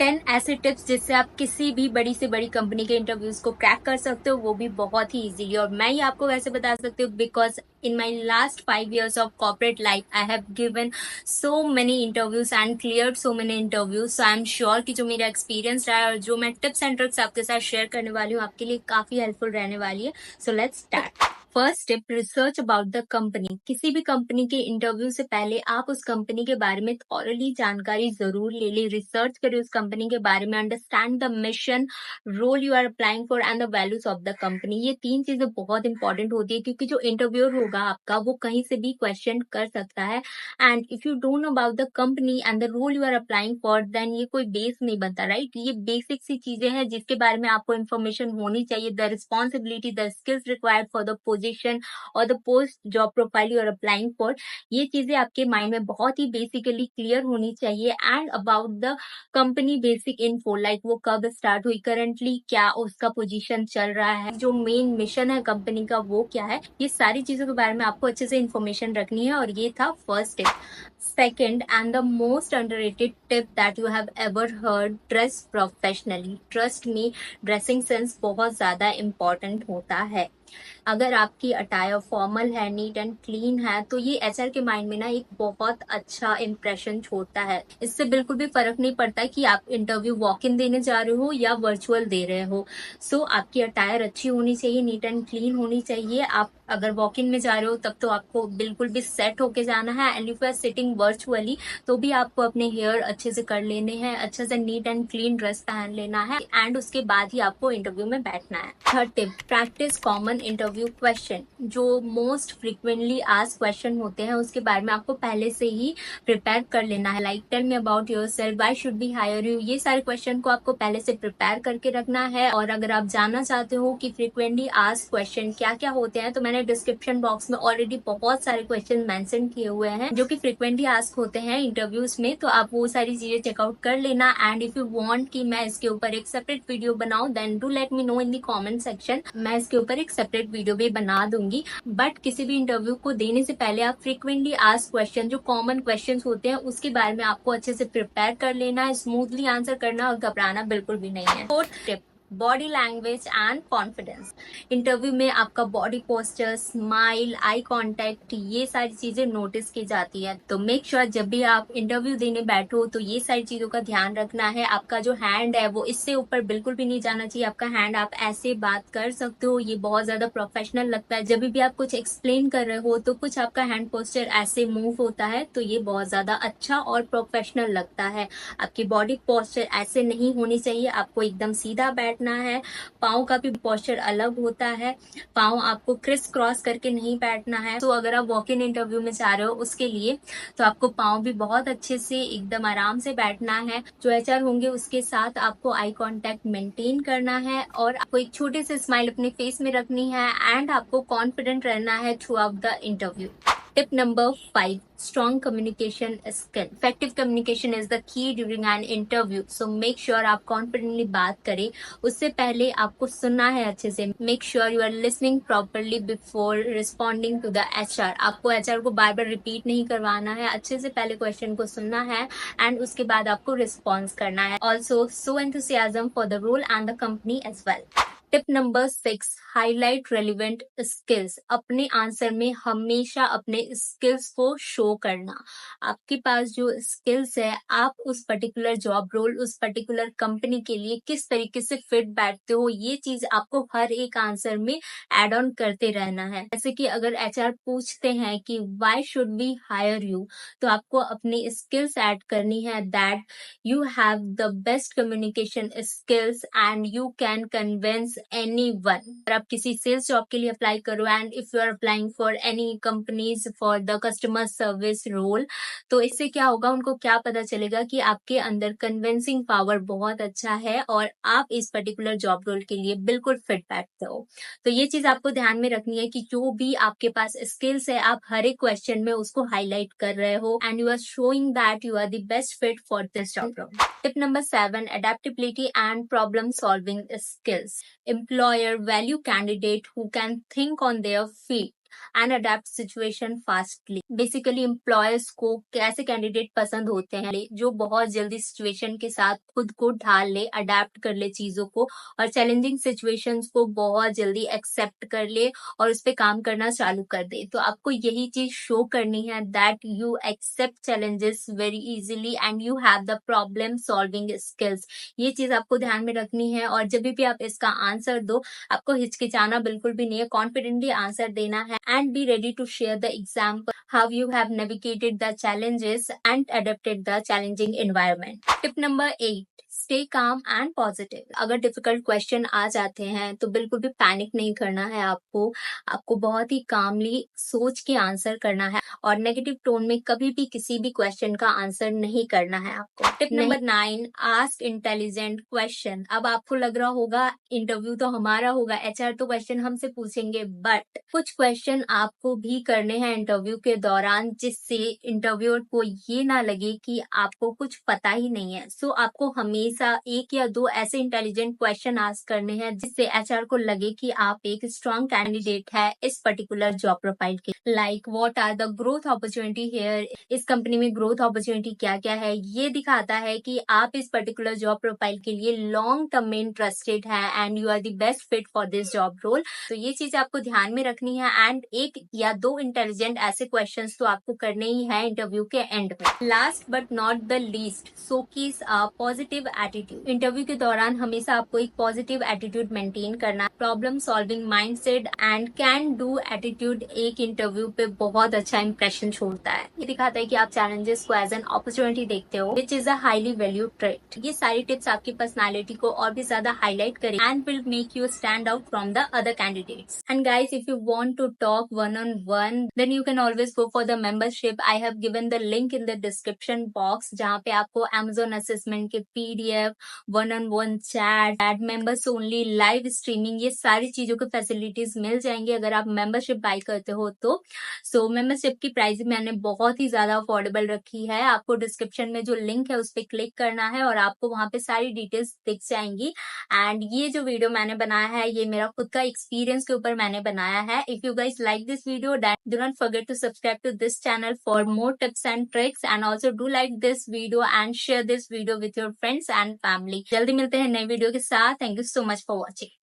10 ऐसे टिप्स जिससे आप किसी भी बड़ी से बड़ी कंपनी के इंटरव्यूज को क्रैक कर सकते हो, वो भी बहुत ही इजीली। और मैं ये आपको वैसे बता सकती हूँ because in my last 5 years of corporate life, I have given so many interviews and cleared so many interviews. So I'm sure कि जो मेरा एक्सपीरियंस रहा है और जो मैं टिप्स एंड ट्रिक्स आपके साथ शेयर करने वाली हूँ आपके लिए काफी हेल्पफुल रहने वाली है। So let's start. First tip, research about the company. किसी भी कंपनी के इंटरव्यू से पहले आप उस कंपनी के बारे में थॉरली जानकारी जरूर ले लें, रिसर्च करें उस कंपनी के बारे में, understand the mission, role you are applying for and the values of the company. ये 3 चीजें बहुत इंपॉर्टेंट होती है क्योंकि जो इंटरव्यूअर होगा आपका वो कहीं से भी क्वेश्चन कर सकता है। And if you don't know about the company and the role you are applying for, then ये कोई बेस नहीं बनता, राइट? ये बेसिक सी चीजें हैं जिसके बारे में आपको इन्फॉर्मेशन होनी चाहिए। The responsibility, the skills required for the position और the post job profile you are applying for, ये चीजें आपके माइंड में बहुत ही बेसिकली क्लियर होनी चाहिए। And about the company basic info, like वो कब स्टार्ट हुई, करंटली क्या उसका पोजीशन चल रहा है, जो मेन मिशन है कंपनी का वो क्या है, ये सारी चीजों के बारे में आपको अच्छे से इन्फॉर्मेशन रखनी है। और ये था first tip. Second and the most underrated tip that you have ever heard, dress professionally. Trust me, dressing sense बहुत ज्यादा इंपॉर्टेंट होता है। अगर आपकी अटायर फॉर्मल है, नीट एंड क्लीन है, तो ये एचआर के माइंड में ना एक बहुत अच्छा इंप्रेशन छोड़ता है। इससे बिल्कुल भी फर्क नहीं पड़ता कि आप इंटरव्यू वॉक इन देने जा रहे हो या वर्चुअल दे रहे हो। सो आपकी अटायर अच्छी होनी चाहिए, नीट एंड क्लीन होनी चाहिए। आप अगर वॉक इन में जा रहे हो तब तो आपको बिल्कुल भी सेट होके जाना है। And if you are sitting virtually तो भी आपको अपने हेयर अच्छे से कर लेने हैं, अच्छे से नीट एंड क्लीन ड्रेस पहन लेना है एंड उसके बाद ही आपको इंटरव्यू में बैठना है। Third tip, practice common interview question. जो मोस्ट फ्रिक्वेंटली आस्क्ड क्वेश्चन होते हैं उसके बारे में आपको पहले से ही प्रिपेयर कर लेना है। Like tell me about yourself, why should be hire you, ये सारे क्वेश्चन को आपको पहले से प्रिपेयर करके रखना है। और अगर आप जानना चाहते हो कि फ्रिक्वेंटली आस्क्ड क्वेश्चन क्या क्या होते हैं तो मैंने डिस्क्रिप्शन बॉक्स में ऑलरेडी बहुत सारे क्वेश्चन मेंशन किए हुए हैं जो कि फ्रिक्वेंटली आस्क होते हैं इंटरव्यूज में, तो आप वो सारी चीजें चेकआउट कर लेना। एंड इफ यू वांट कि मैं इसके ऊपर एक सेपरेट वीडियो बनाऊं, then do let me know in the comment section, मैं इसके ऊपर एक सेपरेट वीडियो भी बना दूंगी। बट किसी भी इंटरव्यू को देने से पहले आप फ्रिक्वेंटली आस्क क्वेश्चन, जो कॉमन क्वेश्चन होते हैं उसके बारे में आपको अच्छे से प्रिपेयर कर लेना है, स्मूथली आंसर करना और घबराना बिल्कुल भी नहीं है। Fourth tip, body language and confidence. Interview में आपका body posture, smile, eye contact, ये सारी चीजें नोटिस की जाती है। तो मेक श्योर जब भी आप इंटरव्यू देने बैठो तो ये सारी चीजों का ध्यान रखना है। आपका जो हैंड है वो इससे ऊपर बिल्कुल भी नहीं जाना चाहिए। आपका हैंड आप ऐसे बात कर सकते हो, ये बहुत ज्यादा प्रोफेशनल लगता है। जब भी आप कुछ एक्सप्लेन कर रहे हो तो कुछ आपका हैंड पोस्चर ऐसे मूव होता है तो ये बहुत ज्यादा अच्छा और प्रोफेशनल लगता है। आपकी बॉडी पोस्चर ऐसे नहीं होनी चाहिए, आपको एकदम सीधा बैठना है। पाँव का भी पोस्चर अलग होता है, पाँव आपको क्रिस क्रॉस करके नहीं बैठना है। तो अगर आप वॉक इन इंटरव्यू में जा रहे हो उसके लिए तो आपको पाँव भी बहुत अच्छे से एकदम आराम से बैठना है। जो एचआर होंगे उसके साथ आपको आई कांटेक्ट मेंटेन करना है और आपको एक छोटे से स्माइल अपने फेस में रखनी है एंड आपको कॉन्फिडेंट रहना है through out the interview. Tip number 5, strong communication skill. Effective communication is the key during an interview. So make sure आप confidently बात करें। उससे पहले आपको सुनना है अच्छे से। Make sure you are listening properly before responding to the HR. आपको HR को बार बार रिपीट नहीं करवाना है, अच्छे से पहले क्वेश्चन को सुनना है एंड उसके बाद आपको रिस्पॉन्स करना है। Also, show enthusiasm for the role and the company as well. Tip number 6, highlight relevant skills. अपने आंसर में हमेशा अपने स्किल्स को शो करना। आपके पास जो स्किल्स है, आप उस पर्टिकुलर जॉब रोल, उस पर्टिकुलर कंपनी के लिए किस तरीके से फिट बैठते हो, ये चीज आपको हर एक आंसर में एड ऑन करते रहना है। जैसे कि अगर एचआर पूछते हैं कि why should we hire you, तो आपको अपनी स्किल्स ऐड करनी है that you have the best communication skills and you can convince anyone. अगर आप किसी सेल्स जॉब के लिए अप्लाई करो and if you are applying for any companies for the customer service role, तो इससे क्या होगा, उनको क्या पता चलेगा कि आपके अंदर कन्विंसिंग पावर बहुत अच्छा है और आप इस पर्टिकुलर जॉब रोल के लिए बिल्कुल फिट बैठते हो। तो ये चीज आपको ध्यान में रखनी है कि जो भी आपके पास स्किल्स है आप हर एक क्वेश्चन में उसको हाईलाइट कर रहे हो and you are showing that you are the best fit for this job role. Tip number 7, adaptability and problem solving skills. Employer value candidate who can think on their feet. And adapt situation fastly. Basically employers को कैसे candidate पसंद होते हैं जो बहुत जल्दी situation के साथ खुद को ढाल ले, अडेप्ट कर ले चीजों को, और चैलेंजिंग सिचुएशंस को बहुत जल्दी एक्सेप्ट कर ले और उस पर काम करना चालू कर दे। तो आपको यही चीज शो करनी है that you accept challenges very easily and you have the problem solving skills. ये चीज आपको ध्यान में रखनी है, और जब भी आप इसका आंसर दो, आपको हिचकिचाना बिल्कुल भी नहीं है, कॉन्फिडेंटली आंसर देना है and be ready to share the example how you have navigated the challenges and adapted the challenging environment. Tip number 8, stay calm and positive. अगर डिफिकल्ट क्वेश्चन आ जाते हैं तो बिल्कुल भी पैनिक नहीं करना है आपको बहुत ही कामली सोच के आंसर करना है, और नेगेटिव टोन में कभी भी किसी भी क्वेश्चन का आंसर नहीं करना है आपको। Tip number 9, ask intelligent question. अब आपको लग रहा होगा इंटरव्यू तो हमारा होगा, एचआर तो क्वेश्चन हमसे पूछेंगे, बट कुछ क्वेश्चन आपको भी करने हैं इंटरव्यू के दौरान जिससे इंटरव्यूअर को ये ना लगे कि आपको कुछ पता ही नहीं है। सो आपको हमेशा एक या दो ऐसे इंटेलिजेंट क्वेश्चन आस्क करने हैं जिससे एचआर को लगे कि आप एक स्ट्रॉन्ग कैंडिडेट है इस पर्टिकुलर जॉब प्रोफाइल के। Like what are the growth opportunity here, इस कंपनी में ग्रोथ अपॉर्चुनिटी क्या क्या है। ये दिखाता है कि आप इस पर्टिकुलर जॉब प्रोफाइल के लिए लॉन्ग टर्म में इंटरेस्टेड है and you are the best fit for this job role. तो ये चीज आपको ध्यान में रखनी है, एंड एक या दो इंटेलिजेंट ऐसे क्वेश्चंस तो आपको करने ही है इंटरव्यू के एंड में। Last but not the least, showcase a positive attitude. Interview के दौरान हमेशा आपको एक पॉजिटिव एटीट्यूड मेंटेन करना है। Problem solving mindset and can do attitude एक इंटरव्यू पे बहुत अच्छा इंप्रेशन छोड़ता है। ये दिखाता है कि आप चैलेंजेस को एज एन अपॉर्चुनिटी देखते हो, which is a highly valued trait. ये सारी टिप्स आपकी पर्सनालिटी को और भी ज्यादा हाईलाइट करें and will make you stand out from the other candidates. And guys, if you want to talk one-on-one, then you can always go for the membership. I have given the link in the description box, जहाँ पे आपको Amazon assessment के PDF, one-on-one chat, members only, live streaming, ये सारी चीजों की facilities मिल जाएंगी अगर आप मेंबरशिप बाय करते हो तो। सो मेंबरशिप की प्राइस मैंने बहुत ही ज्यादा अफोर्डेबल रखी है। आपको डिस्क्रिप्शन में जो लिंक है उस पर क्लिक करना है और आपको वहां पे सारी डिटेल्स दिख जाएंगी। एंड ये जो वीडियो मैंने बनाया है ये मेरा खुद का एक्सपीरियंस के ऊपर मैंने बनाया है। If you guys like this video, do not forget to subscribe to this channel for more tips and tricks, and also do like this video and share this video with your friends and family. जल्दी मिलते हैं नई video के साथ। Thank you so much for watching.